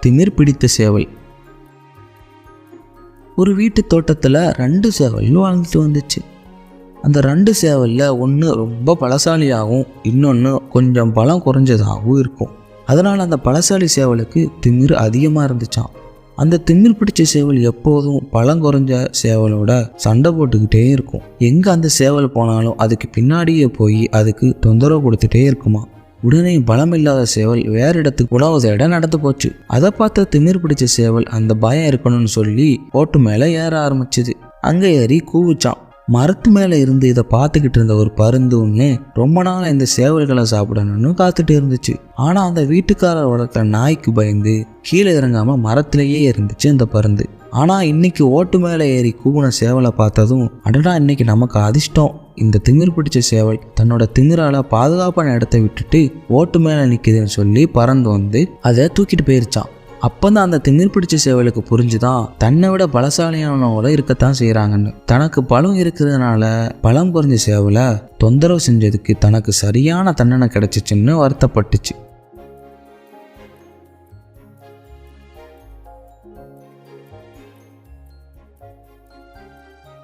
திமிர் பிடித்த சேவல். ஒரு வீட்டு தோட்டத்தில் 2 சேவலும் வாழ்ந்துட்டு வந்துச்சு. அந்த 2 சேவலில் ஒன்று ரொம்ப பலசாலியாகவும் இன்னொன்று கொஞ்சம் பலம் குறைஞ்சதாகவும் இருக்கும். அதனால் அந்த பலசாலி சேவலுக்கு திமிர் அதிகமாக இருந்துச்சான். அந்த திமிர் பிடிச்ச சேவல் எப்போதும் பலம் குறைஞ்ச சேவலோட சண்டை போட்டுக்கிட்டே இருக்கும். எங்கே அந்த சேவல் போனாலும் அதுக்கு பின்னாடியே போய் அதுக்கு தொந்தரவு கொடுத்துட்டே இருக்குமா. உடனே பலம் இல்லாத சேவல் வேற இடத்துக்கு உணவு தேட நடந்து போச்சு. அதை பார்த்த திமிர் பிடிச்ச சேவல் அந்த பயம் இருக்கணும்னு சொல்லி ஓட்டு மேலே ஏற ஆரம்பிச்சுது. அங்கே ஏறி கூவிச்சான். மரத்து மேலே இருந்து இதை பார்த்துக்கிட்டு இருந்த ஒரு பருந்து ஒன்று ரொம்ப நாள் இந்த சேவல்களை சாப்பிடணும்னு காத்துட்டு இருந்துச்சு. ஆனால் அந்த வீட்டுக்காரர் வளர்த்த நாய்க்கு பயந்து கீழே இறங்காம மரத்திலேயே இருந்துச்சு அந்த பருந்து. ஆனால் இன்னைக்கு ஓட்டு மேலே ஏறி கூவின சேவலை பார்த்ததும், அடடா இன்னைக்கு நமக்கு அதிர்ஷ்டம், இந்த திமிர் பிடிச்ச சேவல் தன்னோட திமிரால பாதுகாப்பான இடத்த விட்டுட்டு ஓட்டு மேலே நிற்குதுன்னு சொல்லி பறந்து வந்து அதை தூக்கிட்டு போயிருச்சான். அப்போதான் அந்த திமிர் பிடிச்ச சேவலுக்கு புரிஞ்சுதான் தன்னை விட பலசாலியானவங்கள இருக்கத்தான் செய்கிறாங்கன்னு. தனக்கு பலம் இருக்கிறதுனால பலம் குறைஞ்ச சேவலை தொந்தரவு செஞ்சதுக்கு தனக்கு சரியான தண்டனை கிடைச்சிச்சுன்னு வருத்தப்பட்டுச்சு.